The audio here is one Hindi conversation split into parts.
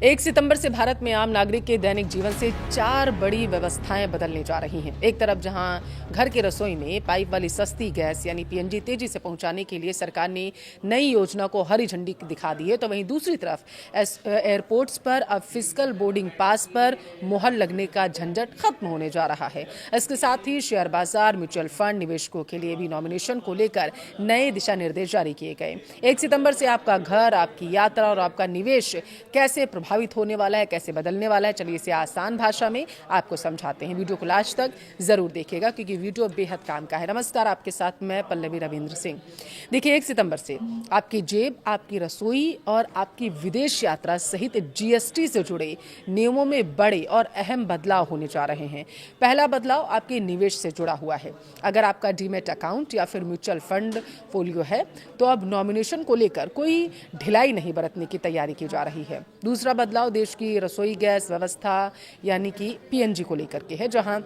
1 सितंबर से भारत में आम नागरिक के दैनिक जीवन से 4 बड़ी व्यवस्थाएं बदलने जा रही हैं। एक तरफ जहां घर की रसोई में पाइप वाली सस्ती गैस यानी पीएनजी तेजी से पहुंचाने के लिए सरकार ने नई योजना को हरी झंडी दिखा दी है, तो वहीं दूसरी तरफ एयरपोर्ट्स पर अब फिजिकल बोर्डिंग पास पर मुहर लगने का झंझट खत्म होने जा रहा है। इसके साथ ही शेयर बाजार, म्यूचुअल फंड निवेशकों के लिए भी नॉमिनेशन को लेकर नए दिशा निर्देश जारी किए गए। 1 सितंबर से आपका घर, आपकी यात्रा और आपका निवेश कैसे प्रभावित होने वाला है, कैसे बदलने वाला है, चलिए इसे आसान भाषा में आपको समझाते हैं। वीडियो को लास्ट तक जरूर देखिएगा क्योंकि वीडियो बेहद काम का है। नमस्कार, आपके साथ मैं पल्लवी रविंद्र सिंह। देखिए, 1 सितंबर से आपकी जेब, आपकी रसोई और आपकी विदेश यात्रा सहित जीएसटी से जुड़े नियमों में बड़े और अहम बदलाव होने जा रहे हैं। पहला बदलाव आपके निवेश से जुड़ा हुआ है। अगर आपका डीमेट अकाउंट या फिर म्यूचुअल फंड फोलियो है तो अब नॉमिनेशन को लेकर कोई ढिलाई नहीं बरतने की तैयारी की जा रही है। दूसरा बदलाव देश की रसोई गैस व्यवस्था यानी कि पीएनजी को लेकर के है, जहां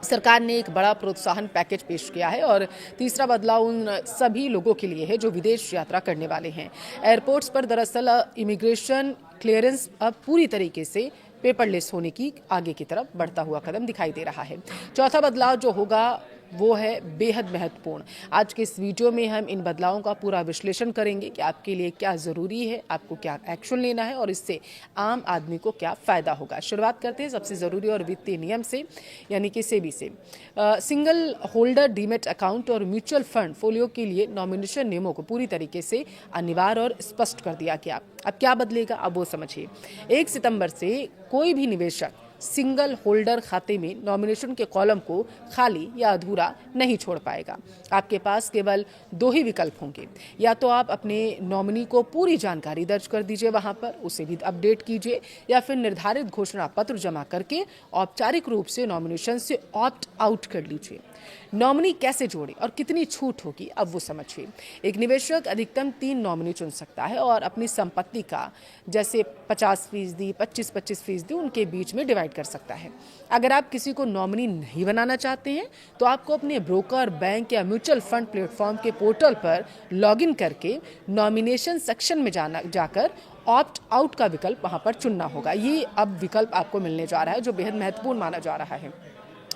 सरकार ने एक बड़ा प्रोत्साहन पैकेज पेश किया है। और तीसरा बदलाव उन सभी लोगों के लिए है जो विदेश यात्रा करने वाले हैं। एयरपोर्ट्स पर दरअसल इमिग्रेशन क्लियरेंस अब पूरी तरीके से पेपरलेस होने की आगे की तरफ बढ़ता हुआ कदम दिखाई दे रहा है। चौथा बदलाव जो होगा वो है बेहद महत्वपूर्ण। आज के इस वीडियो में हम इन बदलावों का पूरा विश्लेषण करेंगे कि आपके लिए क्या ज़रूरी है, आपको क्या एक्शन लेना है और इससे आम आदमी को क्या फ़ायदा होगा। शुरुआत करते हैं सबसे ज़रूरी और वित्तीय नियम से, यानी कि सेबी से। सिंगल होल्डर डीमेट अकाउंट और म्यूचुअल फंड फोलियो के लिए नॉमिनेशन नियमों को पूरी तरीके से अनिवार्य और स्पष्ट कर दिया गया। अब क्या बदलेगा, अब वो समझिए। 1 सितंबर से कोई भी निवेशक सिंगल होल्डर खाते में नॉमिनेशन के कॉलम को खाली या अधूरा नहीं छोड़ पाएगा। आपके पास केवल 2 ही विकल्प होंगे। या तो आप अपने नॉमिनी को पूरी जानकारी दर्ज कर दीजिए वहां पर, उसे भी अपडेट कीजिए, या फिर निर्धारित घोषणा पत्र जमा करके औपचारिक रूप से नॉमिनेशन से ऑप्ट आउट कर लीजिए। नॉमिनी कैसे जोड़े और कितनी छूट होगी, अब वो समझिए। एक निवेशक अधिकतम 3 नॉमिनी चुन सकता है और अपनी संपत्ति का जैसे 50%, 25% उनके बीच में डिवाइड कर सकता है। अगर आप किसी को नॉमिनी नहीं बनाना चाहते हैं तो आपको अपने ब्रोकर, बैंक या म्यूचुअल फंड प्लेटफॉर्म के पोर्टल पर लॉगिन करके नॉमिनेशन सेक्शन में जाकर ऑप्ट आउट का विकल्प वहां पर चुनना होगा। ये अब विकल्प आपको मिलने जा रहा है जो बेहद महत्वपूर्ण माना जा रहा है।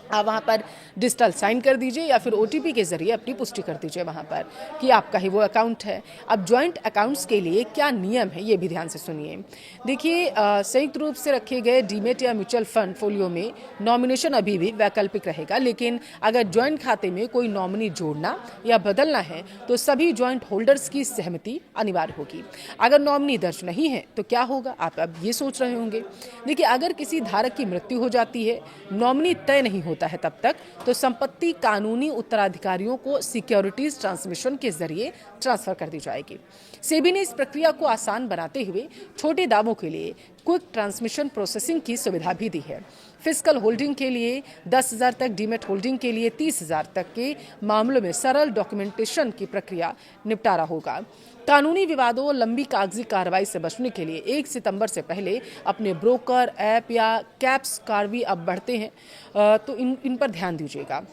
आप वहाँ पर डिजिटल साइन कर दीजिए या फिर ओटीपी के जरिए अपनी पुष्टि कर दीजिए वहाँ पर कि आपका ही वो अकाउंट है। अब जॉइंट अकाउंट्स के लिए क्या नियम है ये भी ध्यान से सुनिए। देखिए, संयुक्त रूप से रखे गए डीमेट या म्यूचुअल फंड फोलियो में नॉमिनेशन अभी भी वैकल्पिक रहेगा, लेकिन अगर जॉइंट खाते में कोई नॉमिनी जोड़ना या बदलना है तो सभी जॉइंट होल्डर्स की सहमति अनिवार्य होगी। अगर नॉमिनी दर्ज नहीं है तो क्या होगा, आप अब ये सोच रहे होंगे। देखिए, अगर किसी धारक की मृत्यु हो जाती है, नॉमिनी तय नहीं होता है तब तक, तो संपत्ति कानूनी उत्तराधिकारियों को सिक्योरिटीज ट्रांसमिशन के जरिए ट्रांसफर कर दी जाएगी। सेबी ने इस प्रक्रिया को आसान बनाते हुए छोटे दावों के लिए क्विक ट्रांसमिशन प्रोसेसिंग की सुविधा भी दी है। फिजिकल होल्डिंग के लिए 10,000 तक, डीमेट होल्डिंग के लिए 30,000 तक के मामलों में सरल डॉक्यूमेंटेशन की प्रक्रिया निपटारा होगा। कानूनी विवादों और लंबी कागजी कार्रवाई से बचने के लिए 1 सितंबर से पहले अपने ब्रोकर, ऐप या कैप्स कार्रवाई अब बढ़ते हैं, तो इन पर ध्यान दीजिएगा।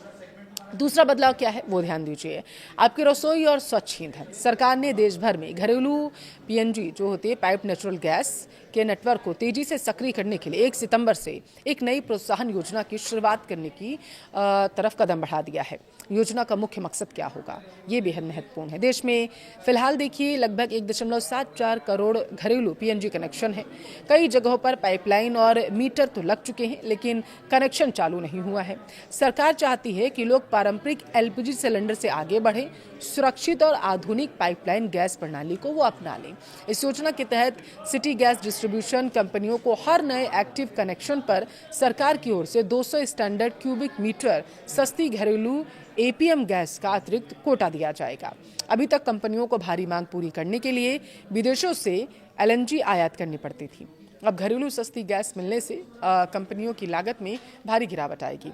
दूसरा बदलाव क्या है वो ध्यान दीजिए। आपकी रसोई और स्वच्छ ईंधन, सरकार ने देश भर में घरेलू पीएनजी जो होती है पाइप नेचुरल गैस के नेटवर्क को तेजी से सक्रिय करने के लिए 1 सितंबर से एक नई प्रोत्साहन योजना की शुरुआत करने की तरफ कदम बढ़ा दिया है। योजना का मुख्य मकसद क्या होगा, ये बेहद महत्वपूर्ण है। देश में फिलहाल देखिए लगभग 1.74 करोड़ घरेलू पीएनजी कनेक्शन है। कई जगहों पर पाइपलाइन और मीटर तो लग चुके हैं, लेकिन कनेक्शन चालू नहीं हुआ है। सरकार चाहती है कि लोग पारंपरिक एलपीजी सिलेंडर से आगे बढ़े, सुरक्षित और आधुनिक पाइपलाइन गैस प्रणाली को वो अपना लें। इस योजना के तहत सिटी गैस डिस्ट्रीब्यूशन कंपनियों को हर नए एक्टिव कनेक्शन पर सरकार की ओर से 200 स्टैंडर्ड क्यूबिक मीटर सस्ती घरेलू एपीएम गैस का अतिरिक्त कोटा दिया जाएगा। अभी तक कंपनियों को भारी मांग पूरी करने के लिए विदेशों से एलएनजी आयात करनी पड़ती थी। अब घरेलू सस्ती गैस मिलने से कंपनियों की लागत में भारी गिरावट आएगी।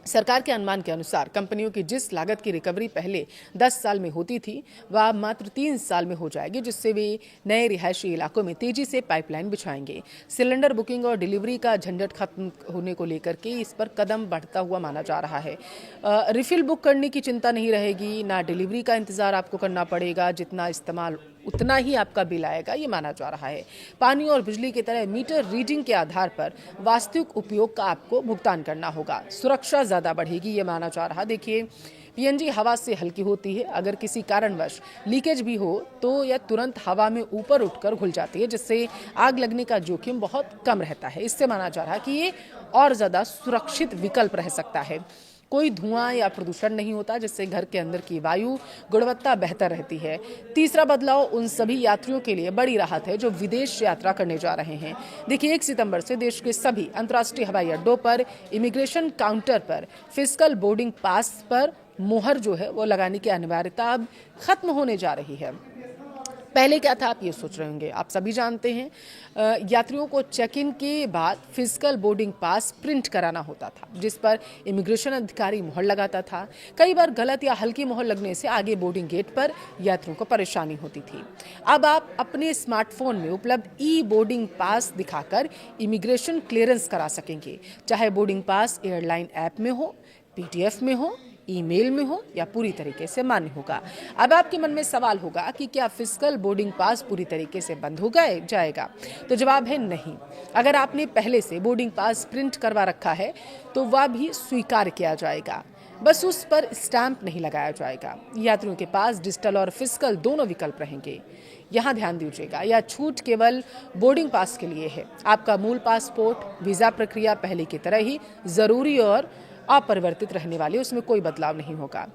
सरकार के अनुमान के अनुसार कंपनियों की जिस लागत की रिकवरी पहले 10 साल में होती थी वह अब मात्र 3 साल में हो जाएगी, जिससे वे नए रिहायशी इलाकों में तेजी से पाइपलाइन बिछाएंगे। सिलेंडर बुकिंग और डिलीवरी का झंझट खत्म होने को लेकर के इस पर कदम बढ़ता हुआ माना जा रहा है। रिफिल बुक करने की चिंता नहीं रहेगी, ना डिलीवरी का इंतजार आपको करना पड़ेगा। जितना इस्तेमाल उतना ही आपका बिल आएगा, ये माना जा रहा है। पानी और बिजली की तरह मीटर रीडिंग के आधार पर वास्तविक उपयोग का आपको भुगतान करना होगा। सुरक्षा ज़्यादा बढ़ेगी, ये माना जा रहा। देखिए, पीएनजी हवा से हल्की होती है। अगर किसी कारणवश लीकेज भी हो तो यह तुरंत हवा में ऊपर उठकर घुल जाती है, जिससे आग लगने का जोखिम बहुत कम रहता है। इससे माना जा रहा है कि ये और ज़्यादा सुरक्षित विकल्प रह सकता है। कोई धुआं या प्रदूषण नहीं होता, जिससे घर के अंदर की वायु गुणवत्ता बेहतर रहती है। तीसरा बदलाव उन सभी यात्रियों के लिए बड़ी राहत है जो विदेश यात्रा करने जा रहे हैं। देखिए, 1 सितंबर से देश के सभी अंतर्राष्ट्रीय हवाई अड्डों पर इमिग्रेशन काउंटर पर फिजिकल बोर्डिंग पास पर मोहर जो है वो लगाने की अनिवार्यता अब खत्म होने जा रही है। पहले क्या था, आप ये सोच रहे होंगे, आप सभी जानते हैं यात्रियों को चेक इन के बाद फिजिकल बोर्डिंग पास प्रिंट कराना होता था, जिस पर इमिग्रेशन अधिकारी मोहर लगाता था। कई बार गलत या हल्की मोहर लगने से आगे बोर्डिंग गेट पर यात्रियों को परेशानी होती थी। अब आप अपने स्मार्टफोन में उपलब्ध ई बोर्डिंग पास दिखाकर इमिग्रेशन क्लियरेंस करा सकेंगे, चाहे बोर्डिंग पास एयरलाइन ऐप में हो, पीडीएफ में हो, ईमेल में हो या पूरी तरीके से मान्य होगा। अब आपके मन में सवाल होगा कि क्या फिजिकल बोर्डिंग पास पूरी तरीके से बंद हो जाएगा? तो जवाब है नहीं। अगर आपने पहले से बोर्डिंग पास प्रिंट करवा रखा है तो वह भी स्वीकार किया जाएगा, बस उस पर स्टैंप नहीं लगाया जाएगा। यात्रियों के पास डिजिटल और फिजिकल दोनों विकल्प रहेंगे। यहाँ ध्यान दीजिएगा, यह छूट केवल बोर्डिंग पास के लिए है। आपका मूल पासपोर्ट वीजा प्रक्रिया पहले की तरह ही जरूरी और अपरिवर्तित रहने वाली, उसमें कोई बदलाव नहीं होगा।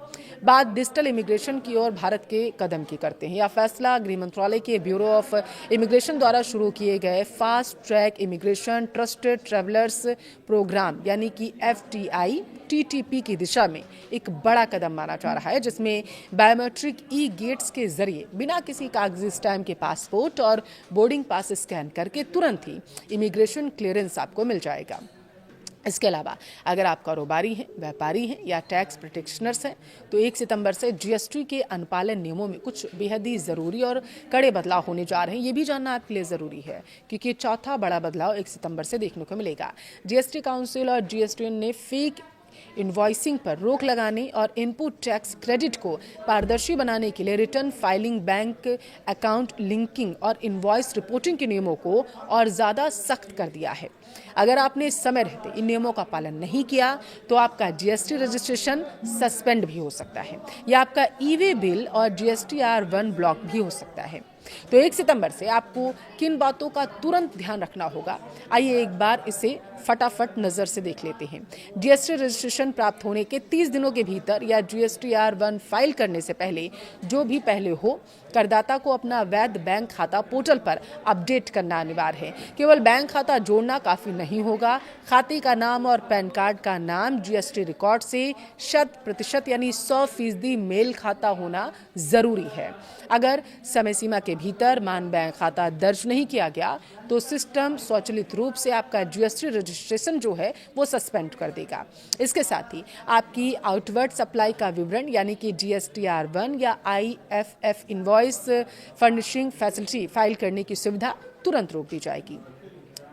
बात डिजिटल इमिग्रेशन की ओर भारत के कदम की करते हैं। यह फैसला गृह मंत्रालय के ब्यूरो ऑफ इमिग्रेशन द्वारा शुरू किए गए fast track immigration trusted travellers programme यानी कि FTI TTP की दिशा में एक बड़ा कदम माना जा रहा है, जिसमें बायोमेट्रिक ई गेट्स के जरिए बिना किसी कागजी स्टैम्प के पासपोर्ट और बोर्डिंग पास स्कैन करके तुरंत ही इमिग्रेशन क्लियरेंस आपको मिल जाएगा। इसके अलावा अगर आप कारोबारी हैं, व्यापारी हैं या टैक्स प्रोटेक्शनर्स हैं तो 1 सितंबर से GST के अनुपालन नियमों में कुछ बेहद ही ज़रूरी और कड़े बदलाव होने जा रहे हैं। ये भी जानना आपके लिए ज़रूरी है क्योंकि चौथा बड़ा बदलाव 1 सितंबर से देखने को मिलेगा। GST काउंसिल और GSTN ने फेक इनवॉइसिंग पर रोक लगाने और इनपुट टैक्स क्रेडिट को पारदर्शी बनाने के लिए return filing, bank account linking और इनवॉइस रिपोर्टिंग के नियमों को और ज़्यादा सख्त कर दिया है। अगर आपने समय रहते इन नियमों का पालन नहीं किया तो आपका GST रजिस्ट्रेशन सस्पेंड भी हो सकता है या आपका ई-वे बिल और GSTR1 ब्लॉक भी हो सकता है। तो 1 सितंबर से आपको किन बातों का तुरंत ध्यान रखना होगा, आइए एक बार इसे फटाफट नजर से देख लेते हैं। GST रजिस्ट्रेशन प्राप्त होने के 30 दिनों के भीतर या GSTR1 फाइल करने से पहले जो भी पहले हो, करदाता को अपना वैध बैंक खाता पोर्टल पर अपडेट करना अनिवार्य है। केवल बैंक खाता जोड़ना काफी नहीं होगा, खाते का नाम और पैन कार्ड का नाम GST रिकॉर्ड से 100% यानी 100% मेल खाता होना जरूरी है। अगर समय सीमा के भीतर मान बैंक खाता दर्ज नहीं किया गया तो सिस्टम स्वचालित रूप से आपका GST रजिस्ट्रेशन जो है वो सस्पेंड कर देगा। इसके साथ ही आपकी आउटवर्ड सप्लाई का विवरण यानी कि GSTR1 या IFF invoice furnishing facility file करने की सुविधा तुरंत रोक दी जाएगी।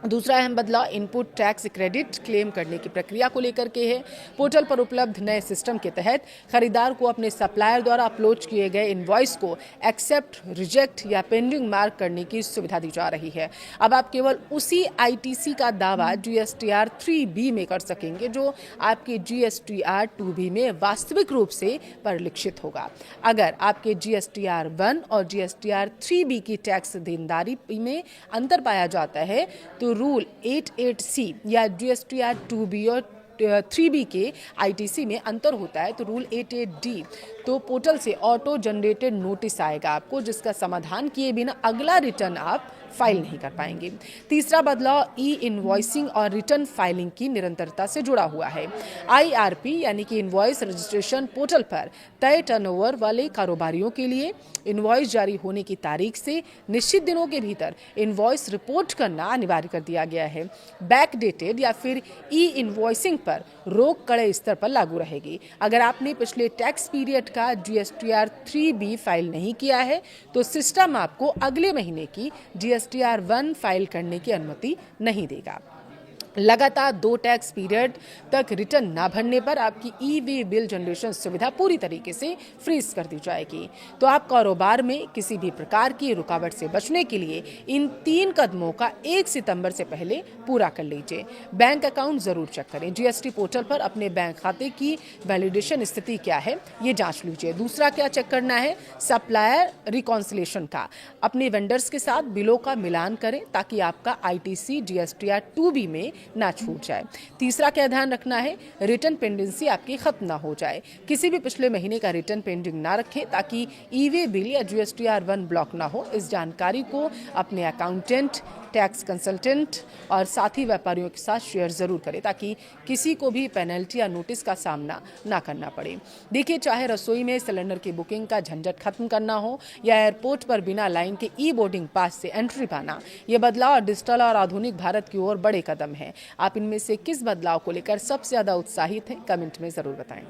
दूसरा अहम बदलाव इनपुट टैक्स क्रेडिट क्लेम करने की प्रक्रिया को लेकर के है। पोर्टल पर उपलब्ध नए सिस्टम के तहत खरीदार को अपने सप्लायर द्वारा अपलोड किए गए इनवॉइस को एक्सेप्ट, रिजेक्ट या पेंडिंग मार्क करने की सुविधा दी जा रही है। अब आप केवल उसी ITC का दावा GSTR3B में कर सकेंगे जो आपके GSTR2B में वास्तविक रूप से परिलक्षित होगा। अगर आपके GSTR1 और GSTR3B की टैक्स देनदारी में अंतर पाया जाता है तो रूल 88C या GSTR2B और 3B के ITC में अंतर होता है तो रूल 88D तो पोर्टल से ऑटो जनरेटेड नोटिस आएगा आपको, जिसका समाधान किए बिना अगला रिटर्न आप फाइल नहीं कर पाएंगे। तीसरा बदलाव ई इनवॉइसिंग और रिटर्न फाइलिंग की निरंतरता से जुड़ा हुआ है। IRP यानी कि इनवॉइस रजिस्ट्रेशन पोर्टल पर तय टर्नओवर वाले कारोबारियों के लिए इनवॉइस जारी होने की तारीख से निश्चित दिनों के भीतर इनवॉइस रिपोर्ट करना अनिवार्य कर दिया गया है। बैक डेटेड या फिर ई इनवॉइसिंग पर रोक कड़े स्तर पर लागू रहेगी। अगर आपने पिछले टैक्स पीरियड का GSTR3B फाइल नहीं किया है तो सिस्टम आपको अगले महीने की GSTR1 फाइल करने की अनुमति नहीं देगा। लगातार 2 टैक्स पीरियड तक रिटर्न ना भरने पर आपकी ई वे बिल जनरेशन सुविधा पूरी तरीके से फ्रीज कर दी जाएगी। तो आप कारोबार में किसी भी प्रकार की रुकावट से बचने के लिए इन 3 कदमों का 1 सितंबर से पहले पूरा कर लीजिए। बैंक अकाउंट जरूर चेक करें। जीएसटी पोर्टल पर अपने बैंक खाते की वैलिडेशन स्थिति क्या है ये जांच लीजिए। दूसरा क्या चेक करना है, सप्लायर रिकॉन्सिलेशन का। अपने वेंडर्स के साथ बिलों का मिलान करें ताकि आपका आईटीसी जीएसटीआर 2B में ना छूट जाए। तीसरा क्या ध्यान रखना है, रिटर्न पेंडेंसी आपकी खत्म ना हो जाए। किसी भी पिछले महीने का रिटर्न पेंडिंग ना रखें ताकि ई वे बिल या जीएसटीआर 1 ब्लॉक ना हो। इस जानकारी को अपने अकाउंटेंट, टैक्स कंसल्टेंट और साथी व्यापारियों के साथ शेयर जरूर करें ताकि किसी को भी पेनल्टी या नोटिस का सामना ना करना पड़े। देखिए, चाहे रसोई में सिलेंडर की बुकिंग का झंझट खत्म करना हो या एयरपोर्ट पर बिना लाइन के ई बोर्डिंग पास से एंट्री पाना, ये बदलाव डिजिटल और आधुनिक भारत की ओर बड़े कदम हैं। आप इनमें से किस बदलाव को लेकर सबसे ज्यादा उत्साहित हैं, कमेंट में जरूर बताएं।